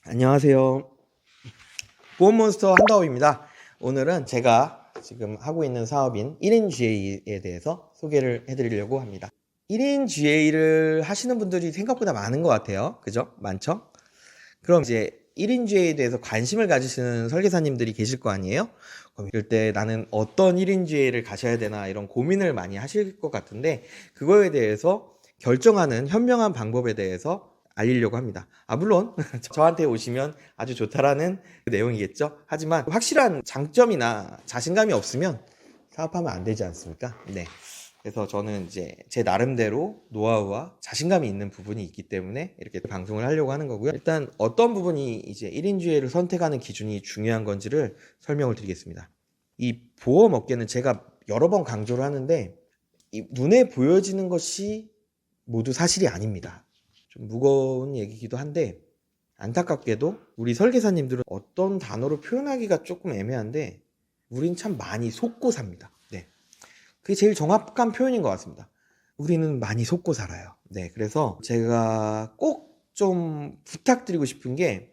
안녕하세요. 보험몬스터 한다호입니다. 오늘은 제가 지금 하고 있는 사업인 1인 GA에 대해서 소개를 해드리려고 합니다. 1인 GA를 하시는 분들이 생각보다 많은 것 같아요. 그죠? 많죠? 그럼 이제 1인 GA에 대해서 관심을 가지시는 설계사님들이 계실 거 아니에요? 그럼 이럴 때 나는 어떤 1인 GA를 가셔야 되나 이런 고민을 많이 하실 것 같은데, 그거에 대해서 결정하는 현명한 방법에 대해서 알리려고 합니다. 물론 저한테 오시면 아주 좋다라는 그 내용이겠죠. 하지만 확실한 장점이나 자신감이 없으면 사업하면 안 되지 않습니까? 네. 그래서 저는 이제 제 나름대로 노하우와 자신감이 있는 부분이 있기 때문에 이렇게 방송을 하려고 하는 거고요. 일단 어떤 부분이 이제 1인주의를 선택하는 기준이 중요한 건지를 설명을 드리겠습니다. 이 보험 업계는 제가 여러 번 강조를 하는데, 이 눈에 보여지는 것이 모두 사실이 아닙니다. 좀 무거운 얘기이기도 한데, 안타깝게도 우리 설계사님들은 어떤 단어로 표현하기가 조금 애매한데, 우린 참 많이 속고 삽니다. 네. 그게 제일 정확한 표현인 것 같습니다. 우리는 많이 속고 살아요. 네. 그래서 제가 꼭 좀 부탁드리고 싶은 게,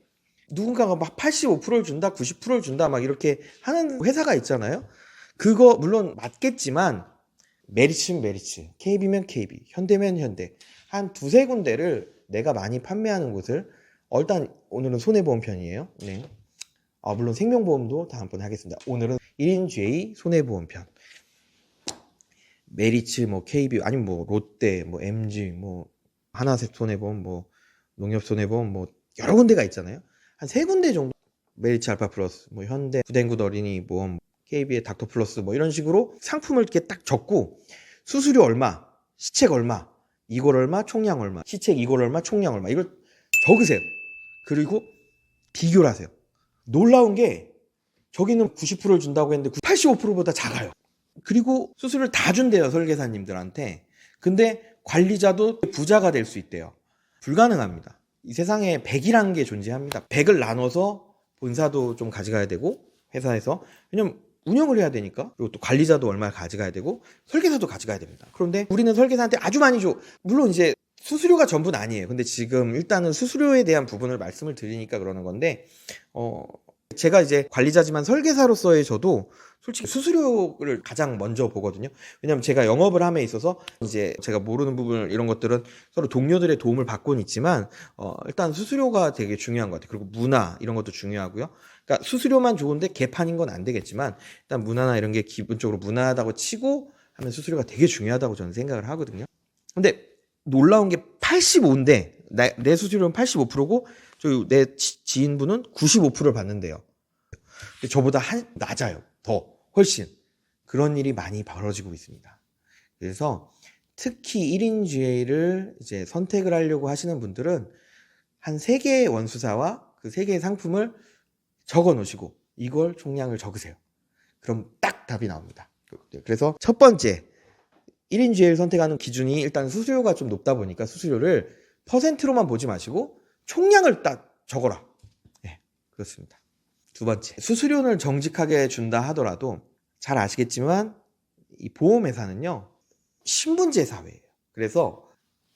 누군가가 막 85%를 준다, 90%를 준다, 막 이렇게 하는 회사가 있잖아요. 그거 물론 맞겠지만, 메리츠면 메리츠, KB면 KB, 현대면 현대, 한 두세 군데를 내가 많이 판매하는 곳을, 일단 오늘은 손해보험 편이에요. 네. 물론 생명보험도 다음번에 하겠습니다. 오늘은 1인 J 손해보험 편. 메리츠, 뭐 KB, 아니면 뭐 롯데, 뭐 MG, 뭐 하나셋 손해보험, 뭐 농협 손해보험, 뭐 여러 군데가 있잖아요. 한 세 군데 정도. 메리츠 알파 플러스, 뭐 현대 구댕굿 어린이 보험, KB의 닥터 플러스, 뭐 이런 식으로 상품을 이렇게 딱 적고, 수수료 얼마, 시책 얼마, 이걸 얼마, 총량 얼마, 시책 이걸 얼마, 총량 얼마, 이걸 적으세요. 그리고 비교를 하세요. 놀라운 게, 저기는 90%를 준다고 했는데 85%보다 작아요. 그리고 수수료를 다 준대요, 설계사님들한테. 근데 관리자도 부자가 될 수 있대요. 불가능합니다. 이 세상에 100이라는 게 존재합니다. 100을 나눠서 본사도 좀 가져가야 되고, 회사에서. 왜냐면 운영을 해야 되니까. 그리고 또 관리자도 얼마를 가져가야 되고, 설계사도 가져가야 됩니다. 그런데 우리는 설계사한테 아주 많이 줘. 물론 이제 수수료가 전부는 아니에요. 근데 지금 일단은 수수료에 대한 부분을 말씀을 드리니까 그러는 건데, 제가 이제 관리자지만 설계사로서의 저도 솔직히 수수료를 가장 먼저 보거든요. 왜냐면 제가 영업을 함에 있어서 이제 제가 모르는 부분, 이런 것들은 서로 동료들의 도움을 받고는 있지만, 일단 수수료가 되게 중요한 것 같아요. 그리고 문화 이런 것도 중요하고요. 그러니까 수수료만 좋은데 개판인 건 안 되겠지만, 일단 문화나 이런 게 기본적으로 무난하다고 치고 하면 수수료가 되게 중요하다고 저는 생각을 하거든요. 근데 놀라운 게 85인데, 내 수수료는 85%고 내 지인분은 95%를 받는데요. 저보다 낮아요. 더 훨씬. 그런 일이 많이 벌어지고 있습니다. 그래서 특히 1인 GA를 이제 선택을 하려고 하시는 분들은 한 3개의 원수사와 그 3개의 상품을 적어 놓으시고 이걸 총량을 적으세요. 그럼 딱 답이 나옵니다. 그래서 첫 번째, 1인 GA를 선택하는 기준이, 일단 수수료가 좀 높다 보니까 수수료를 퍼센트로만 보지 마시고 총량을 딱 적어라. 네, 그렇습니다. 두 번째, 수수료를 정직하게 준다 하더라도 잘 아시겠지만 이 보험회사는요, 신분제 사회예요. 그래서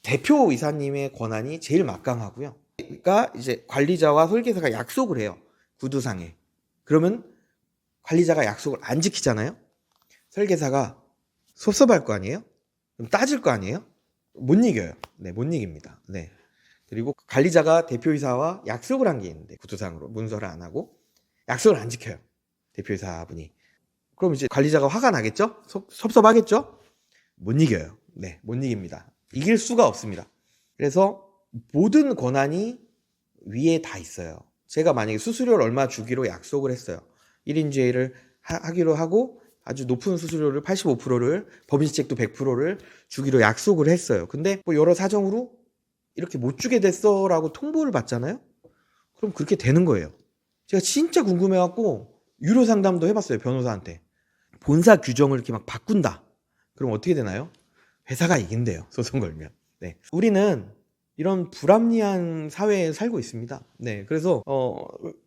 대표 이사님의 권한이 제일 막강하고요. 그러니까 이제 관리자와 설계사가 약속을 해요, 구두상에. 그러면 관리자가 약속을 안 지키잖아요. 설계사가 섭섭할 거 아니에요? 그럼 따질 거 아니에요? 못 이겨요. 네, 못 이깁니다. 네. 그리고 관리자가 대표이사와 약속을 한 게 있는데, 구두상으로 문서를 안 하고 약속을 안 지켜요, 대표이사분이. 그럼 이제 관리자가 화가 나겠죠? 섭섭하겠죠? 못 이겨요. 네, 못 이깁니다. 이길 수가 없습니다. 그래서 모든 권한이 위에 다 있어요. 제가 만약에 수수료를 얼마 주기로 약속을 했어요. 1인제를 하기로 하고 아주 높은 수수료를 85%를, 법인시책도 100%를 주기로 약속을 했어요. 근데 뭐 여러 사정으로 이렇게 못 주게 됐어라고 통보를 받잖아요. 그럼 그렇게 되는 거예요. 제가 진짜 궁금해갖고 유료 상담도 해봤어요, 변호사한테. 본사 규정을 이렇게 막 바꾼다. 그럼 어떻게 되나요? 회사가 이긴대요, 소송 걸면. 네. 우리는 이런 불합리한 사회에 살고 있습니다. 네. 그래서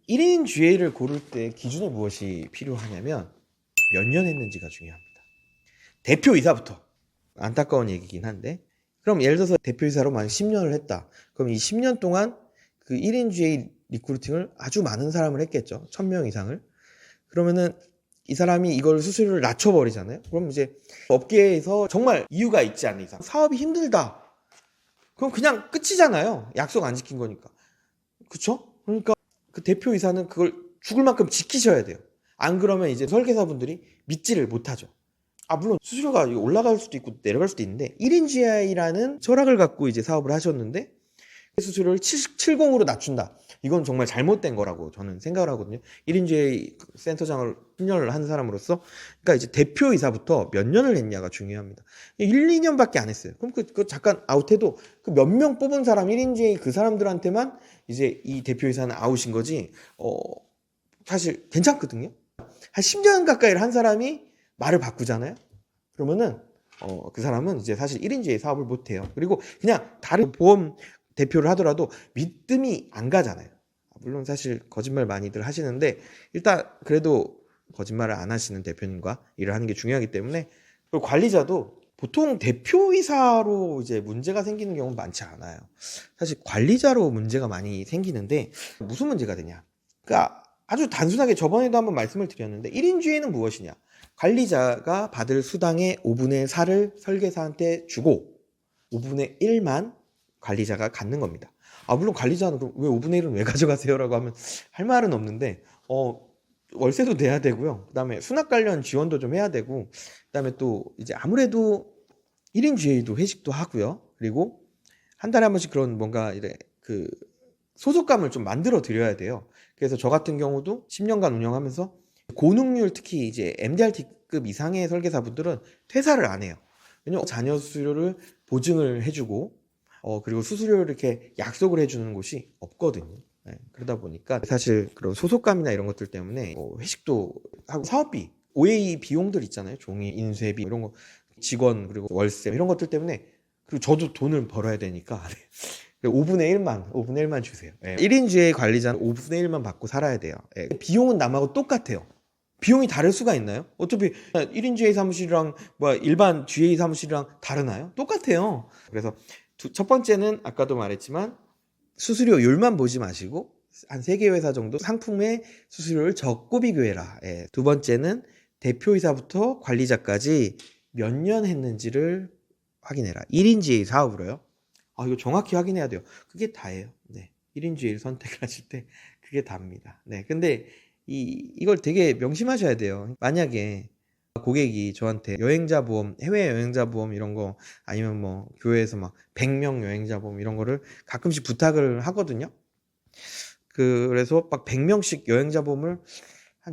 1인 GA를 고를 때 기준이 무엇이 필요하냐면, 몇 년 했는지가 중요합니다. 대표이사부터. 안타까운 얘기긴 한데, 그럼 예를 들어서 대표이사로 만약 10년을 했다. 그럼 이 10년 동안 그 1인 GA 리크루팅을 아주 많은 사람을 했겠죠. 1000명 이상을. 그러면은 이 사람이 이걸 수수료를 낮춰버리잖아요. 그럼 이제 업계에서 정말 이유가 있지 않는 이상 사업이 힘들다. 그럼 그냥 끝이잖아요. 약속 안 지킨 거니까. 그쵸? 그러니까 그 대표이사는 그걸 죽을 만큼 지키셔야 돼요. 안 그러면 이제 설계사분들이 믿지를 못하죠. 물론 수수료가 올라갈 수도 있고 내려갈 수도 있는데 1인 GI라는 철학을 갖고 이제 사업을 하셨는데 수수료를 70으로 낮춘다. 이건 정말 잘못된 거라고 저는 생각을 하거든요. 1인 GI 센터장을 10년을 한 사람으로서. 그러니까 이제 대표이사부터 몇 년을 했냐가 중요합니다. 1, 2년밖에 안 했어요. 그럼 그 잠깐 아웃해도 그 몇 명 뽑은 사람 1인 GI 그 사람들한테만 이제 이 대표이사는 아웃인 거지. 사실 괜찮거든요. 한 10년 가까이를 한 사람이 말을 바꾸잖아요. 그러면은 그 사람은 이제 사실 1인 GI 사업을 못 해요. 그리고 그냥 다른 보험 대표를 하더라도 믿음이 안 가잖아요. 물론 사실 거짓말 많이들 하시는데 일단 그래도 거짓말을 안 하시는 대표님과 일을 하는 게 중요하기 때문에. 그리고 관리자도 보통 대표이사로 이제 문제가 생기는 경우는 많지 않아요. 사실 관리자로 문제가 많이 생기는데 무슨 문제가 되냐? 그러니까 아주 단순하게 저번에도 한번 말씀을 드렸는데 1인 GI는 무엇이냐? 관리자가 받을 수당의 5분의 4를 설계사한테 주고 5분의 1만 관리자가 갖는 겁니다. 물론 관리자는 그럼 왜 5분의 1은 왜 가져가세요? 라고 하면 할 말은 없는데 월세도 내야 되고요. 그다음에 수납 관련 지원도 좀 해야 되고, 그다음에 또 이제 아무래도 1인 GA도 회식도 하고요. 그리고 한 달에 한 번씩 그런 뭔가 이래 그 소속감을 좀 만들어 드려야 돼요. 그래서 저 같은 경우도 10년간 운영하면서 고능률, 특히 이제 MDRT급 이상의 설계사분들은 퇴사를 안 해요. 왜냐면 자녀 수수료를 보증을 해주고 그리고 수수료를 이렇게 약속을 해주는 곳이 없거든요. 네, 그러다 보니까 사실 그런 소속감이나 이런 것들 때문에 회식도 하고 사업비, OA 비용들 있잖아요. 종이, 인쇄비 이런 거, 직원 그리고 월세 이런 것들 때문에, 그리고 저도 돈을 벌어야 되니까 5분의 1만 주세요. 1인 GA 관리자는 5분의 1만 받고 살아야 돼요. 비용은 남하고 똑같아요. 비용이 다를 수가 있나요? 어차피 1인 GA 사무실이랑 일반 GA 사무실이랑 다르나요? 똑같아요. 그래서 첫 번째는 아까도 말했지만 수수료율만 보지 마시고 한 3개 회사 정도 상품의 수수료를 적고 비교해라. 두 번째는 대표이사부터 관리자까지 몇 년 했는지를 확인해라. 1인 GA 사업으로요. 이거 정확히 확인해야 돼요. 그게 다예요. 네. 1인 GA를 선택을 하실 때 그게 답니다. 네. 근데 이걸 되게 명심하셔야 돼요. 만약에 고객이 저한테 여행자 보험, 해외 여행자 보험 이런 거, 아니면 뭐 교회에서 막 100명 여행자 보험 이런 거를 가끔씩 부탁을 하거든요. 그래서 막 100명씩 여행자 보험을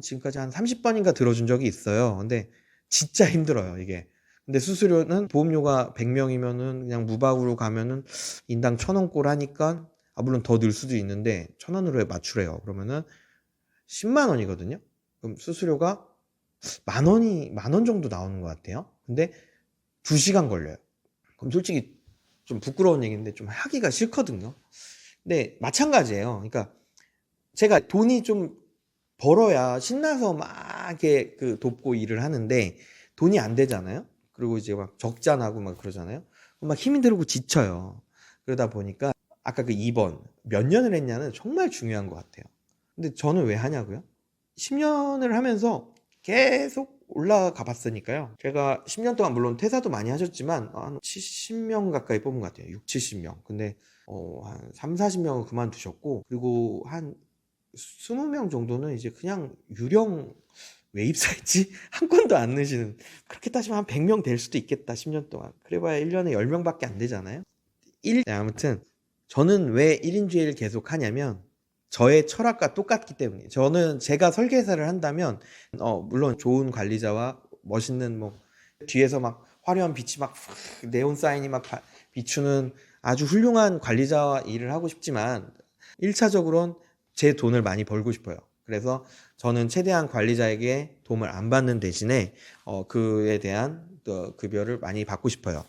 지금까지 한 30번인가 들어준 적이 있어요. 근데 진짜 힘들어요, 이게. 근데 수수료는 보험료가 100명이면은 그냥 무박으로 가면은 인당 1,000원꼴 하니까, 물론 더 늘 수도 있는데 1,000원으로 맞추래요. 그러면은 10만 원이거든요. 그럼 수수료가 만 원 정도 나오는 것 같아요. 근데 2시간 걸려요. 그럼 솔직히 좀 부끄러운 얘기인데 좀 하기가 싫거든요. 근데 마찬가지예요. 그러니까 제가 돈이 좀 벌어야 신나서 막 이렇게 돕고 일을 하는데 돈이 안 되잖아요. 그리고 이제 막 적자나고 막 그러잖아요. 막 힘이 들고 지쳐요. 그러다 보니까 아까 그 2번 몇 년을 했냐는 정말 중요한 것 같아요. 근데 저는 왜 하냐고요? 10년을 하면서 계속 올라가 봤으니까요. 제가 10년 동안 물론 퇴사도 많이 하셨지만 한 70명 가까이 뽑은 것 같아요. 6, 70명. 근데 한 3, 40명은 그만두셨고, 그리고 한 20명 정도는 이제 그냥 유령, 왜 입사했지? 한 건도 안 넣으시는, 그렇게 따지면 한 100명 될 수도 있겠다. 10년 동안. 그래봐야 1년에 10명밖에 안 되잖아요. 아무튼 저는 왜 1인 GA를 계속 하냐면 저의 철학과 똑같기 때문이에요. 저는 제가 설계사를 한다면 물론 좋은 관리자와 멋있는 뒤에서 막 화려한 빛이 막 네온 사인이 막 비추는 아주 훌륭한 관리자와 일을 하고 싶지만 1차적으로는 제 돈을 많이 벌고 싶어요. 그래서 저는 최대한 관리자에게 도움을 안 받는 대신에 그에 대한 급여를 많이 받고 싶어요.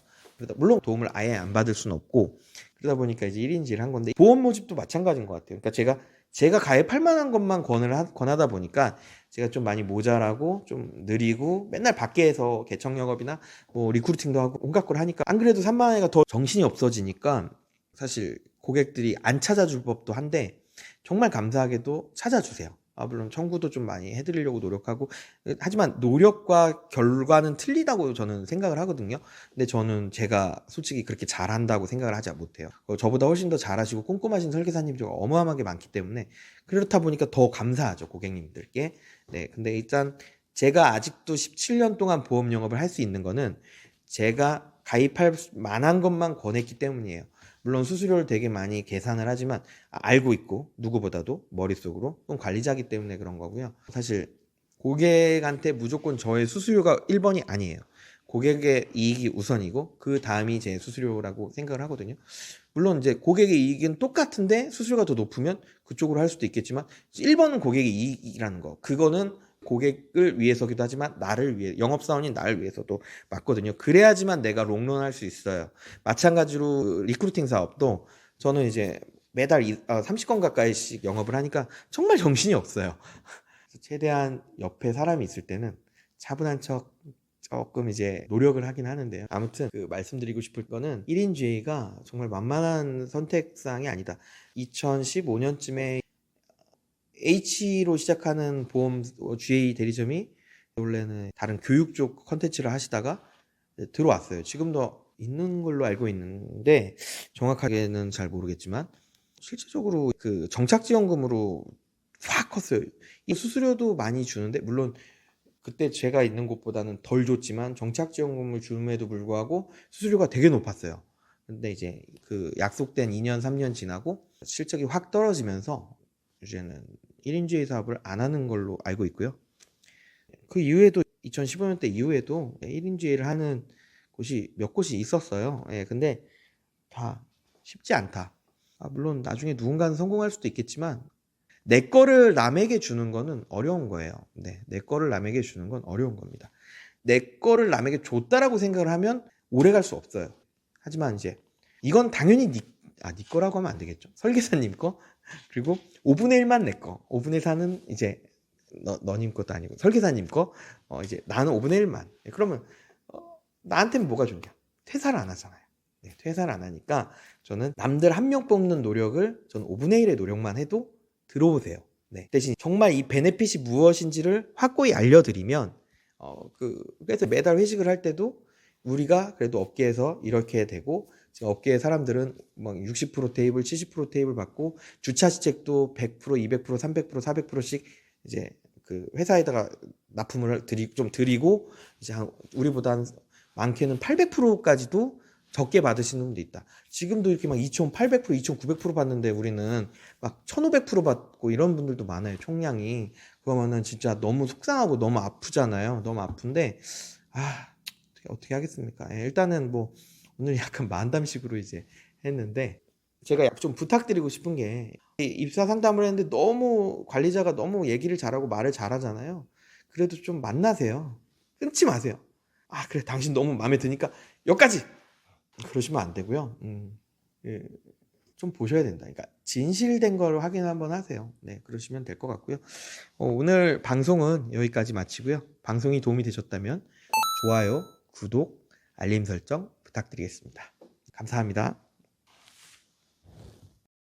물론 도움을 아예 안 받을 수는 없고, 그러다 보니까 이제 1인지를 한 건데, 보험 모집도 마찬가지인 것 같아요. 그러니까 제가 가입할 만한 것만 권하다 보니까 제가 좀 많이 모자라고 좀 느리고 맨날 밖에서 개청 영업이나 리크루팅도 하고 온갖 걸 하니까, 안 그래도 3만 원가 더 정신이 없어지니까 사실 고객들이 안 찾아줄 법도 한데, 정말 감사하게도 찾아주세요. 물론 청구도 좀 많이 해드리려고 노력하고, 하지만 노력과 결과는 틀리다고 저는 생각을 하거든요. 근데 저는 제가 솔직히 그렇게 잘한다고 생각을 하지 못해요. 저보다 훨씬 더 잘하시고 꼼꼼하신 설계사님들이 어마어마하게 많기 때문에, 그렇다 보니까 더 감사하죠, 고객님들께. 네, 근데 일단 제가 아직도 17년 동안 보험 영업을 할 수 있는 거는 제가 가입할 만한 것만 권했기 때문이에요. 물론 수수료를 되게 많이 계산을 하지만 알고 있고, 누구보다도 머릿속으로, 그건 관리자기 때문에 그런 거고요. 사실 고객한테 무조건 저의 수수료가 1번이 아니에요. 고객의 이익이 우선이고 그 다음이 제 수수료라고 생각을 하거든요. 물론 이제 고객의 이익은 똑같은데 수수료가 더 높으면 그쪽으로 할 수도 있겠지만, 1번은 고객의 이익이라는 거, 그거는 고객을 위해서기도 하지만 나를 위해, 영업사원인 나를 위해서도 맞거든요. 그래야지만 내가 롱런 할 수 있어요. 마찬가지로 리크루팅 사업도 저는 이제 매달 30건 가까이씩 영업을 하니까 정말 정신이 없어요. 최대한 옆에 사람이 있을 때는 차분한 척 조금 이제 노력을 하긴 하는데요. 아무튼 말씀드리고 싶을 거는 1인 GA가 정말 만만한 선택사항이 아니다. 2015년쯤에 H로 시작하는 보험 GA 대리점이 원래는 다른 교육 쪽 컨텐츠를 하시다가 들어왔어요. 지금도 있는 걸로 알고 있는데 정확하게는 잘 모르겠지만, 실질적으로 그 정착지원금으로 확 컸어요. 이 수수료도 많이 주는데, 물론 그때 제가 있는 곳보다는 덜 줬지만 정착지원금을 줌에도 불구하고 수수료가 되게 높았어요. 근데 이제 그 약속된 2년 3년 지나고 실적이 확 떨어지면서 이제는 1인주의 사업을 안 하는 걸로 알고 있고요. 그 이후에도 2015년대 이후에도 1인주의를 하는 곳이 몇 곳이 있었어요. 근데 다 쉽지 않다. 물론 나중에 누군가는 성공할 수도 있겠지만 내 거를 남에게 주는 거는 어려운 거예요. 네, 내 거를 남에게 주는 건 어려운 겁니다. 내 거를 남에게 줬다라고 생각을 하면 오래 갈 수 없어요. 하지만 이제 이건 당연히 네 거라고 하면 안 되겠죠. 설계사님 거, 그리고 5분의 1만 내 거, 5분의 4는 이제 너님 것도 아니고 설계사님 거, 이제 나는 5분의 1만. 그러면 나한테는 뭐가 좋냐? 퇴사를 안 하잖아요. 네, 퇴사를 안 하니까 저는 남들 한 명 뽑는 노력을 저는 5분의 1의 노력만 해도 들어오세요. 네, 대신 정말 이 베네핏이 무엇인지를 확고히 알려드리면, 그래서 매달 회식을 할 때도 우리가 그래도 업계에서 이렇게 되고, 지금 업계의 사람들은 막 60% 테이블, 70% 테이블 받고 주차 시책도 100%, 200%, 300%, 400%씩 이제 그 회사에다가 납품을 좀 드리고, 이제 우리보다 많게는 800%까지도 적게 받으시는 분도 있다. 지금도 이렇게 막 2,800%, 2,900% 받는데 우리는 막 1,500% 받고 이런 분들도 많아요, 총량이. 그러면은 진짜 너무 속상하고 너무 아프잖아요. 너무 아픈데, 어떻게 하겠습니까? 일단은 뭐, 오늘 약간 만담식으로 이제 했는데, 제가 좀 부탁드리고 싶은 게, 입사 상담을 했는데 너무 관리자가 너무 얘기를 잘하고 말을 잘하잖아요. 그래도 좀 만나세요. 끊지 마세요. 그래, 당신 너무 마음에 드니까 여기까지! 그러시면 안 되고요. 좀 보셔야 된다. 그러니까 진실된 걸 확인 한번 하세요. 네, 그러시면 될 것 같고요. 오늘 방송은 여기까지 마치고요. 방송이 도움이 되셨다면 좋아요, 구독, 알림 설정 부탁드리겠습니다. 감사합니다.